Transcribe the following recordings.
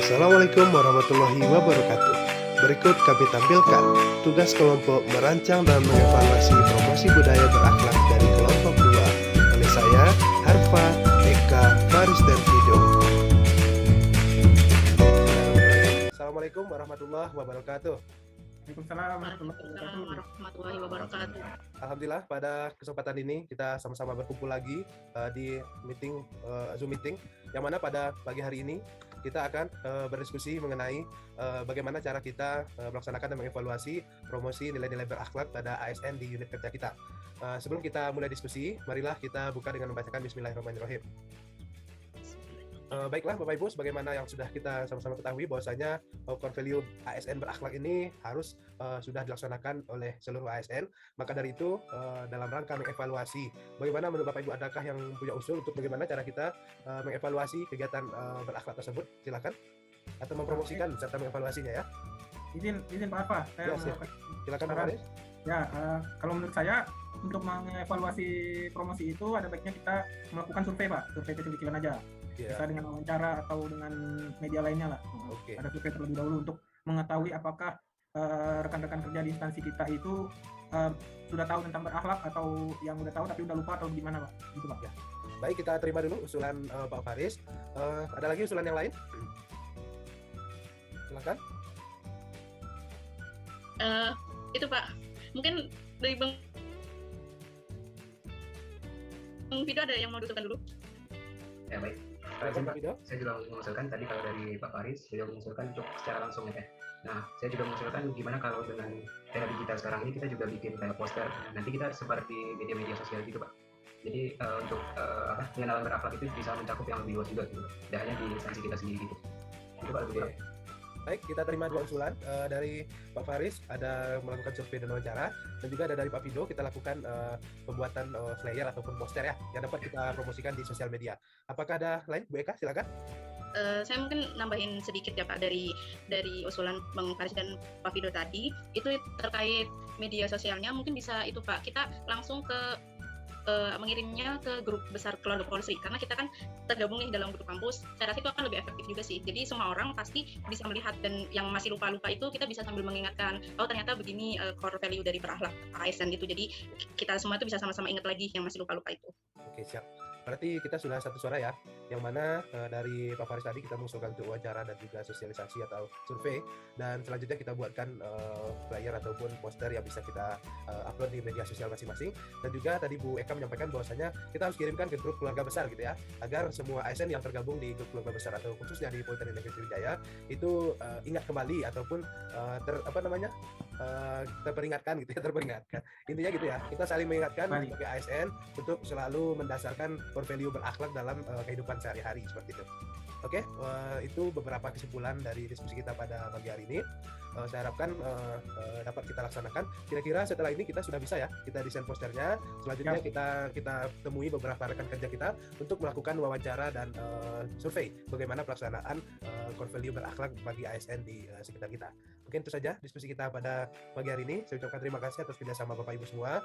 Assalamualaikum warahmatullahi wabarakatuh. Berikut kami tampilkan tugas kelompok merancang dan mengevaluasi promosi budaya berakhlak dari kelompok 2 oleh saya, Harfa, Eka, Faris, dan Fido. Assalamualaikum warahmatullahi wabarakatuh. Waalaikumsalam warahmatullahi wabarakatuh. Alhamdulillah pada kesempatan ini kita sama-sama berkumpul lagi di meeting Zoom meeting, yang mana pada pagi hari ini kita akan berdiskusi mengenai bagaimana cara kita melaksanakan dan mengevaluasi promosi nilai-nilai berakhlak pada ASN di unit kerja kita. Sebelum kita mulai diskusi, marilah kita buka dengan membacakan Bismillahirrahmanirrahim. Baiklah Bapak Ibu, sebagaimana yang sudah kita sama-sama ketahui bahwasanya core value ASN berakhlak ini harus sudah dilaksanakan oleh seluruh ASN. Maka dari itu dalam rangka mengevaluasi, bagaimana menurut Bapak Ibu, adakah yang punya usul untuk bagaimana cara kita mengevaluasi kegiatan berakhlak tersebut? Silakan, atau mempromosikan serta mengevaluasinya ya. Izin Pak Arfa, saya silakan Pak Faris. Ya, kalau menurut saya untuk mengevaluasi promosi itu ada baiknya kita melakukan survei Pak, survei kecil-kecilan aja. Bisa dengan wawancara atau dengan media lainnya lah. Ada survei terlebih dahulu untuk mengetahui apakah rekan-rekan kerja di instansi kita itu sudah tahu tentang berakhlak atau yang udah tahu tapi udah lupa atau gimana Pak? Gitu Pak. Ya. Baik, kita terima dulu usulan Pak Faris. Ada lagi usulan yang lain? Silakan. Itu Pak, mungkin dari Bang Fido ada yang mau diusulkan dulu? Ya baik. Saya juga mengusulkan tadi kalau dari Pak Faris, saya juga mengusulkan untuk secara langsung ya. Nah, saya juga mengusulkan gimana kalau dengan era digital sekarang ini kita juga bikin kayak poster. Nanti kita sebar di media-media sosial gitu Pak. Jadi untuk pengenalan berakhlak itu bisa mencakup yang lebih luas juga gitu. Tidak hanya di instansi kita sendiri gitu. Itu Pak lebih kurang. Baik, kita terima dua usulan dari Pak Faris, ada melakukan survei dan wawancara, dan juga ada dari Pak Fido, kita lakukan pembuatan flyer ataupun poster ya, yang dapat kita promosikan di sosial media. Apakah ada lain, Bu Eka? Silakan. Saya mungkin nambahin sedikit ya Pak dari usulan Bang Faris dan Pak Fido tadi, itu terkait media sosialnya mungkin bisa itu Pak, kita langsung ke mengirimnya ke grup besar keluarga polisi, karena kita kan tergabung nih dalam grup kampus. Saya rasa itu akan lebih efektif juga sih, jadi semua orang pasti bisa melihat, dan yang masih lupa-lupa itu kita bisa sambil mengingatkan, oh ternyata begini core value dari berakhlak ASN gitu, jadi kita semua itu bisa sama-sama ingat lagi yang masih lupa-lupa itu. Oke, siap. Berarti kita sudah satu suara ya, yang mana dari Pak Faris tadi kita mengusulkan untuk wawancara dan juga sosialisasi atau survei, dan selanjutnya kita buatkan flyer ataupun poster yang bisa kita upload di media sosial masing-masing. Dan juga tadi Bu Eka menyampaikan bahwasanya kita harus kirimkan ke grup keluarga besar gitu ya, agar semua ASN yang tergabung di grup keluarga besar atau khususnya di Politeknik Negeri Sriwijaya itu ingat kembali ataupun terperingatkan gitu ya, terperingatkan. Intinya gitu ya, kita saling mengingatkan sebagai ASN untuk selalu mendasarkan core value berakhlak dalam kehidupan sehari-hari seperti itu. Oke, itu beberapa kesimpulan dari diskusi kita pada pagi hari ini. Saya harapkan dapat kita laksanakan. Kira-kira setelah ini kita sudah bisa ya, kita desain posternya. Selanjutnya kita temui beberapa rekan kerja kita untuk melakukan wawancara dan survei bagaimana pelaksanaan core value berakhlak bagi ASN di sekitar kita. Mungkin itu saja diskusi kita pada pagi hari ini. Saya ucapkan terima kasih atas kerjasama Bapak Ibu semua.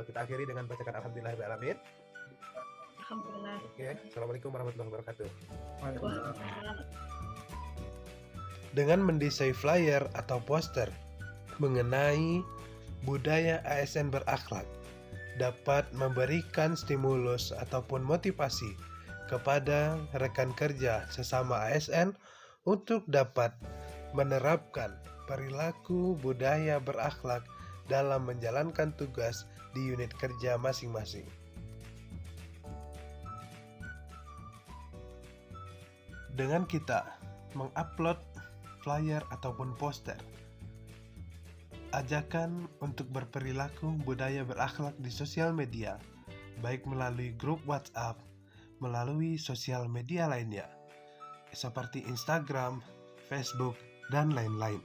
Kita akhiri dengan bacakan Alhamdulillahirrahmanirrahim. Alhamdulillah. Oke, Assalamualaikum warahmatullahi wabarakatuh. Dengan mendesain flyer atau poster mengenai budaya ASN berakhlak dapat memberikan stimulus ataupun motivasi kepada rekan kerja sesama ASN untuk dapat menerapkan perilaku budaya berakhlak dalam menjalankan tugas di unit kerja masing-masing. Dengan kita mengupload flyer ataupun poster, ajakan untuk berperilaku budaya berakhlak di sosial media, baik melalui grup WhatsApp, melalui sosial media lainnya, seperti Instagram, Facebook, dan lain-lain,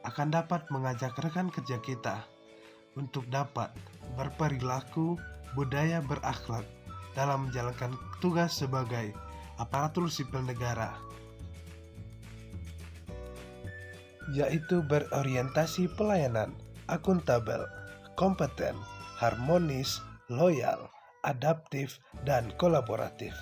akan dapat mengajak rekan kerja kita untuk dapat berperilaku budaya berakhlak dalam menjalankan tugas sebagai aparatur sipil negara, yaitu berorientasi pelayanan, akuntabel, kompeten, harmonis, loyal, adaptif, dan kolaboratif.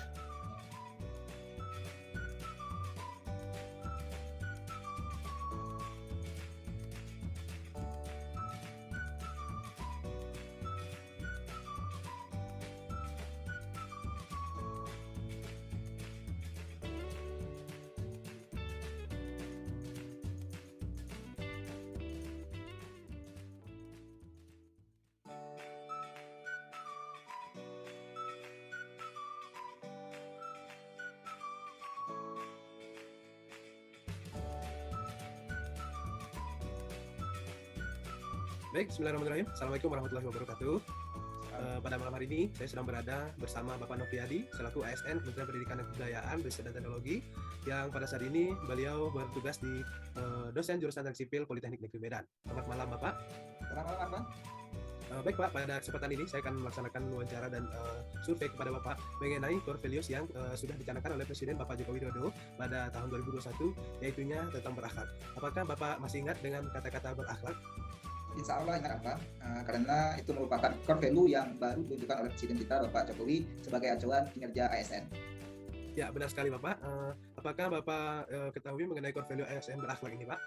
Baik, bismillahirrahmanirrahim. Assalamualaikum warahmatullahi wabarakatuh. Pada malam hari ini, saya sedang berada bersama Bapak Noviadi, selaku ASN Kementerian Pendidikan dan Kebudayaan, Riset dan Teknologi, yang pada saat ini beliau bertugas di dosen jurusan Teknik Sipil Politeknik Negeri Medan. Selamat malam, Bapak. Selamat malam, Bang. Baik, Pak. Pada kesempatan ini, saya akan melaksanakan wawancara dan survei kepada Bapak mengenai core values yang sudah dicanangkan oleh Presiden Bapak Joko Widodo pada tahun 2021, yaitunya tentang berakhlak. Apakah Bapak masih ingat dengan kata-kata berakhlak? Insya Allah ingat apa? Karena itu merupakan core value yang baru ditunjukkan oleh Presiden kita Bapak Jokowi sebagai acuan kinerja ASN. Ya, benar sekali Bapak. Apakah Bapak ketahui mengenai core value ASN berakhlak ini, Pak?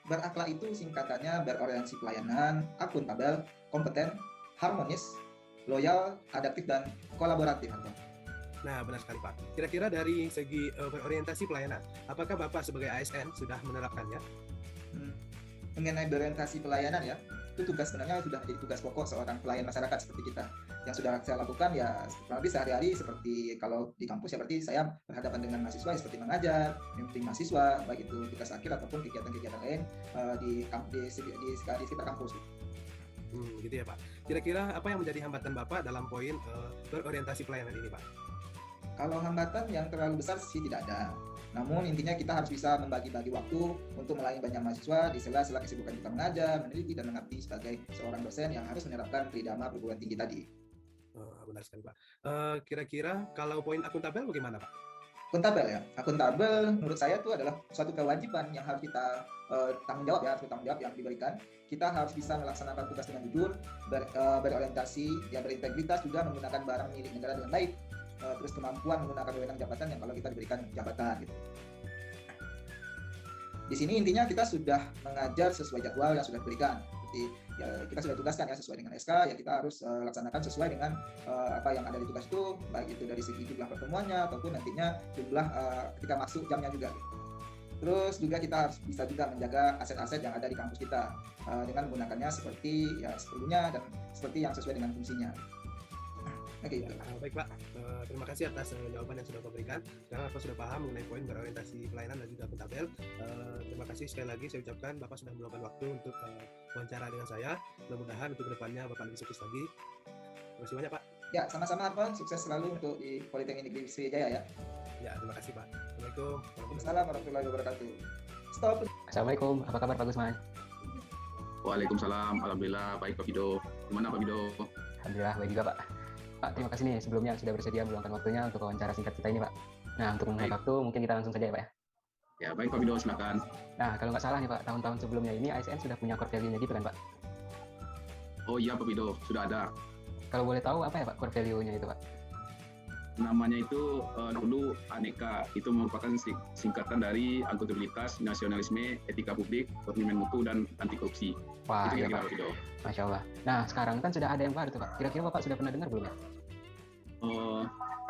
Berakhlak itu singkatannya berorientasi pelayanan, akuntabel, kompeten, harmonis, loyal, adaptif, dan kolaboratif. Nah, benar sekali Pak. Kira-kira dari segi berorientasi pelayanan, apakah Bapak sebagai ASN sudah menerapkannya? Mengenai berorientasi pelayanan ya, itu tugas sebenarnya sudah menjadi tugas pokok seorang pelayan masyarakat seperti kita. Yang sudah saya lakukan ya kurang lebih sehari-hari, seperti kalau di kampus ya berarti saya berhadapan dengan mahasiswa ya, seperti mengajar, membimbing mahasiswa, baik itu tugas akhir ataupun kegiatan-kegiatan lain di sekitar kampus. Gitu ya Pak. Kira-kira apa yang menjadi hambatan Bapak dalam poin berorientasi pelayanan ini Pak? Kalau hambatan yang terlalu besar sih tidak ada. Namun intinya kita harus bisa membagi-bagi waktu untuk melayani banyak mahasiswa di sela-sela kesibukan kita mengajar, meneliti, dan mengabdi sebagai seorang dosen yang harus menerapkan tridharma perguruan tinggi tadi. Benar sekali Pak. Kira-kira kalau poin akuntabel bagaimana Pak? Akuntabel ya, akuntabel menurut saya itu adalah suatu kewajiban yang harus kita tanggung jawab yang diberikan. Kita harus bisa melaksanakan tugas dengan jujur, berorientasi, ya berintegritas, juga menggunakan barang milik negara dengan baik. Terus kemampuan menggunakan wewenang jabatan yang kalau kita diberikan jabatan gitu. Di sini intinya kita sudah mengajar sesuai jadwal yang sudah diberikan. Seperti ya kita sudah tugaskan ya sesuai dengan SK, ya kita harus laksanakan sesuai dengan apa yang ada di tugas itu, baik itu dari segi jumlah pertemuannya ataupun nantinya jumlah ketika masuk jamnya juga. Terus juga kita harus bisa juga menjaga aset-aset yang ada di kampus kita dengan menggunakannya seperti ya seperlunya dan seperti yang sesuai dengan fungsinya. Oke, baik Pak. Terima kasih atas jawaban yang sudah Bapak berikan. Sekarang Bapak sudah paham mengenai poin berorientasi pelayanan dan juga akuntabel. Terima kasih sekali lagi saya ucapkan Bapak sudah meluangkan waktu untuk wawancara dengan saya. Mudah-mudahan untuk kedepannya Bapak lebih sukses lagi. Terima kasih banyak Pak. Ya, sama-sama Pak. Sukses selalu untuk di Politeknik Negeri Sriwijaya ya. Ya, terima kasih Pak. Assalamualaikum. Waalaikumsalam warahmatullahi wabarakatuh. Stop. Assalamualaikum. Apa kabar Pak Gusman? Waalaikumsalam. Alhamdulillah baik Pak Fido. Gimana Pak Fido? Alhamdulillah baik juga Pak. Pak, terima kasih nih sebelumnya sudah bersedia meluangkan waktunya untuk wawancara singkat kita ini Pak. Nah, untuk menghemat waktu mungkin kita langsung saja ya Pak ya. Ya baik Pak Fido, silakan. Nah, kalau nggak salah nih Pak, tahun-tahun sebelumnya ini ASN sudah punya core value-nya gitu kan Pak? Oh iya Pak Fido, sudah ada. Kalau boleh tahu apa ya Pak core value-nya itu Pak? Namanya itu dulu Aneka, itu merupakan singkatan dari akuntabilitas, nasionalisme, etika publik, komitmen mutu, dan anti korupsi. Wah, itu iya Pak. Masya Allah. Nah, sekarang kan sudah ada yang baru tuh Pak. Kira-kira Bapak sudah pernah dengar belum ya?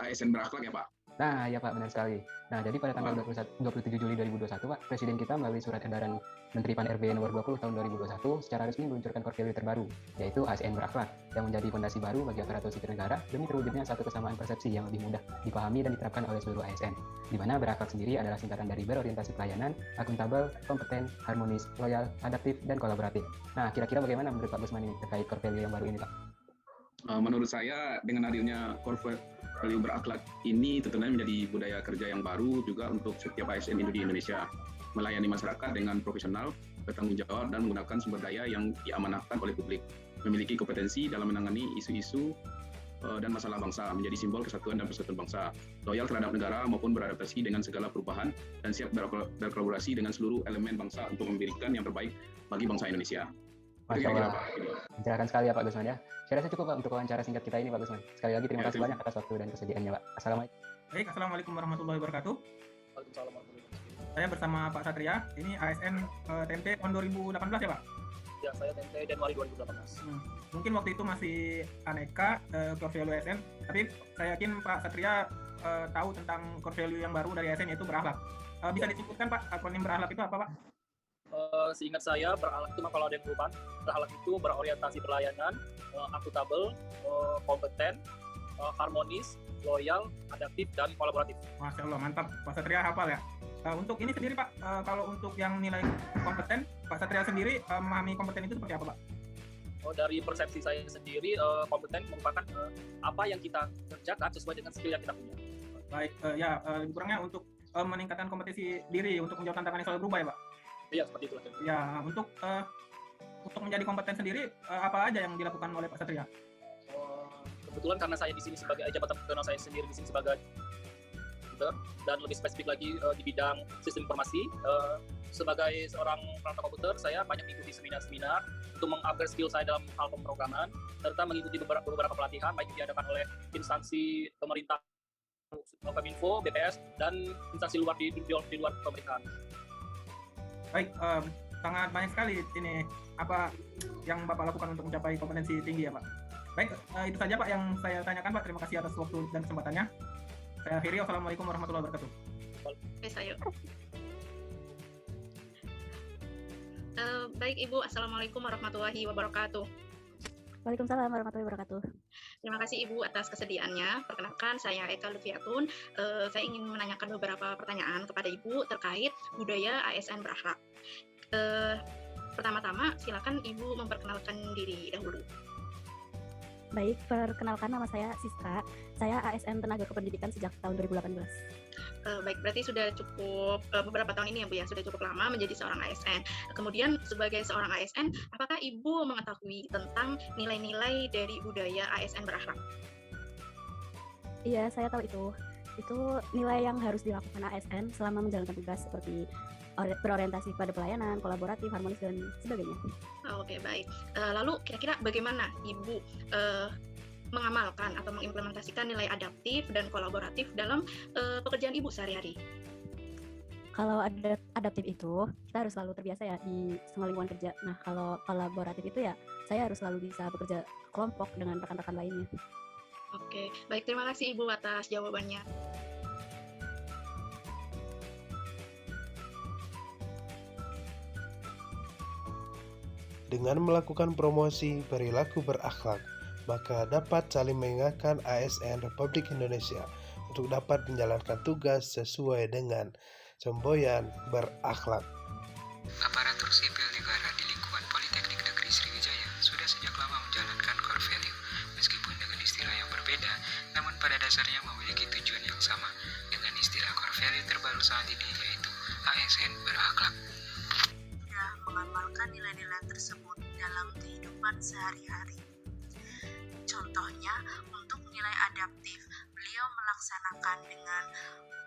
ASN berakhlak ya Pak? Nah, ya Pak, benar sekali. Nah, jadi pada tanggal 27 Juli 2021 Pak, Presiden kita melalui surat edaran Menteri Pan-RB nomor 20 tahun 2021 secara resmi meluncurkan core value terbaru, yaitu ASN berakhlak, yang menjadi fondasi baru bagi aparatur sipil negara demi terwujudnya satu kesamaan persepsi yang lebih mudah dipahami dan diterapkan oleh seluruh ASN. Di mana berakhlak sendiri adalah singkatan dari berorientasi pelayanan, akuntabel, kompeten, harmonis, loyal, adaptif, dan kolaboratif. Nah, kira-kira bagaimana menurut Pak Gusman ini terkait core value yang baru ini Pak? Menurut saya dengan hadirnya core value berakhlak ini tentunya menjadi budaya kerja yang baru juga untuk setiap ASN di Indonesia, melayani masyarakat dengan profesional, bertanggung jawab, dan menggunakan sumber daya yang diamanahkan oleh publik, memiliki kompetensi dalam menangani isu-isu dan masalah bangsa, menjadi simbol kesatuan dan persatuan bangsa, loyal terhadap negara maupun beradaptasi dengan segala perubahan, dan siap berkolaborasi dengan seluruh elemen bangsa untuk memberikan yang terbaik bagi bangsa Indonesia. Masya Allah. Mencerahkan sekali ya Pak Gusman ya. Saya rasa cukup Pak untuk wawancara singkat kita ini Pak Gusman. Sekali lagi terima kasih banyak atas waktu dan kesediaannya Pak. Assalamualaikum. Baik, Assalamualaikum warahmatullahi wabarakatuh. Waalaikumsalam warahmatullahi wabarakatuh. Saya bersama Pak Satria, ini ASN TMT tahun 2018 ya Pak? Ya, saya TMT Januari 2018. Mungkin waktu itu masih Aneka, core value ASN, tapi saya yakin Pak Satria tahu tentang core value yang baru dari ASN yaitu berakhlak. Bisa disebutkan Pak, akronim berakhlak itu apa Pak? Seingat saya, berakhlak itu kalau ada yang perubahan, berakhlak itu berorientasi pelayanan, akuntabel, kompeten, harmonis, loyal, adaptif, dan kolaboratif. Masya Allah, mantap. Pak Satria hafal ya. Untuk ini sendiri Pak, kalau untuk yang nilai kompeten, Pak Satria sendiri memahami kompeten itu seperti apa Pak? dari persepsi saya sendiri, kompeten merupakan apa yang kita kerjakan sesuai dengan skill yang kita punya. Baik, lebih kurangnya untuk meningkatkan kompetensi diri untuk menjawab tantangan yang selalu berubah ya Pak? Iya, seperti itu. Ya, untuk menjadi kompeten sendiri, apa aja yang dilakukan oleh Pak Satria? Kebetulan karena saya di sini sebagai jabatan profesional saya sendiri di sini sebagai dan lebih spesifik lagi di bidang sistem informasi, sebagai seorang perangkat komputer saya banyak mengikuti seminar-seminar untuk mengupgrade skill saya dalam hal pemrograman serta mengikuti beberapa pelatihan baik diadakan oleh instansi pemerintah, Kominfo, BPS dan instansi luar di luar pemerintahan. Baik, sangat banyak sekali ini apa yang Bapak lakukan untuk mencapai kompetensi tinggi ya Pak. Baik, itu saja Pak yang saya tanyakan Pak. Terima kasih atas waktu dan kesempatannya. Saya akhiri. Wassalamualaikum warahmatullahi wabarakatuh. Baik Ibu, Assalamualaikum warahmatullahi wabarakatuh. Waalaikumsalam warahmatullahi wabarakatuh. Terima kasih Ibu atas kesediaannya. Perkenalkan, saya Eka Lufiatun. Saya ingin menanyakan beberapa pertanyaan kepada Ibu terkait budaya ASN berakhlak. Pertama-tama, silakan Ibu memperkenalkan diri dahulu. Baik, perkenalkan nama saya Siska. Saya ASN Tenaga Kependidikan sejak tahun 2018. Baik, berarti sudah cukup beberapa tahun ini ya Bu ya, sudah cukup lama menjadi seorang ASN. Kemudian sebagai seorang ASN, apakah Ibu mengetahui tentang nilai-nilai dari budaya ASN berakhlak? Iya, saya tahu itu. Itu nilai yang harus dilakukan ASN selama menjalankan tugas seperti berorientasi pada pelayanan, kolaboratif, harmonis, dan sebagainya. Oke, baik. Lalu kira-kira bagaimana Ibu mengamalkan atau mengimplementasikan nilai adaptif dan kolaboratif dalam pekerjaan Ibu sehari-hari? Kalau adaptif itu, kita harus selalu terbiasa ya di semua lingkungan kerja. Nah, kalau kolaboratif itu ya, saya harus selalu bisa bekerja kelompok dengan rekan-rekan lainnya. Oke, baik. Terima kasih Ibu atas jawabannya. Dengan melakukan promosi perilaku berakhlak, maka dapat saling mengingatkan ASN Republik Indonesia untuk dapat menjalankan tugas sesuai dengan semboyan berakhlak. Aparatur sipil negara di lingkungan Politeknik Negeri Sriwijaya sudah sejak lama menjalankan core value, meskipun dengan istilah yang berbeda, namun pada dasarnya memiliki tujuan yang sama dengan istilah core value terbaru saat ini, yaitu ASN berakhlak. Mengamalkan nilai-nilai tersebut dalam kehidupan sehari-hari. Contohnya, untuk nilai adaptif, beliau melaksanakan dengan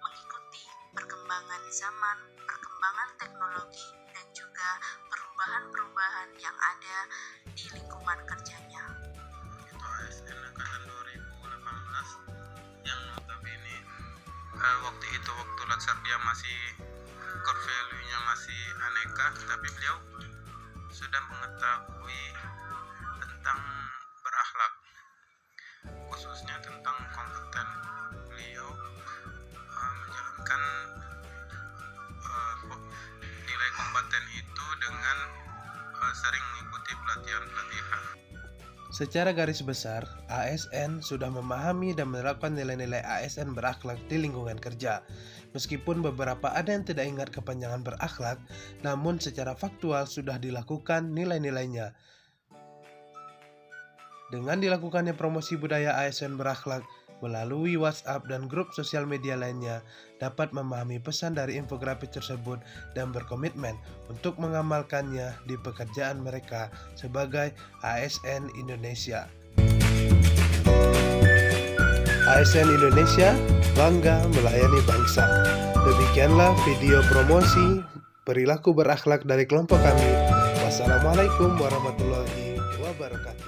mengikuti perkembangan zaman, perkembangan teknologi, dan juga perubahan-perubahan yang ada di lingkungan kerjanya. Itu ASN angkatan 2018 yang notabene waktu latsar dia masih core value-nya masih aneka, tapi beliau sudah mengetahui tentang berakhlak, khususnya tentang kompeten. Beliau menjalankan nilai kompeten itu dengan sering mengikuti pelatihan-pelatihan. Secara garis besar, ASN sudah memahami dan menerapkan nilai-nilai ASN berakhlak di lingkungan kerja. Meskipun beberapa ada yang tidak ingat kepanjangan berakhlak, namun secara faktual sudah dilakukan nilai-nilainya. Dengan dilakukannya promosi budaya ASN berakhlak melalui WhatsApp dan grup sosial media lainnya, dapat memahami pesan dari infografis tersebut dan berkomitmen untuk mengamalkannya di pekerjaan mereka sebagai ASN Indonesia. ASN Indonesia, bangga melayani bangsa. Demikianlah video promosi perilaku berakhlak dari kelompok kami. Wassalamualaikum warahmatullahi wabarakatuh.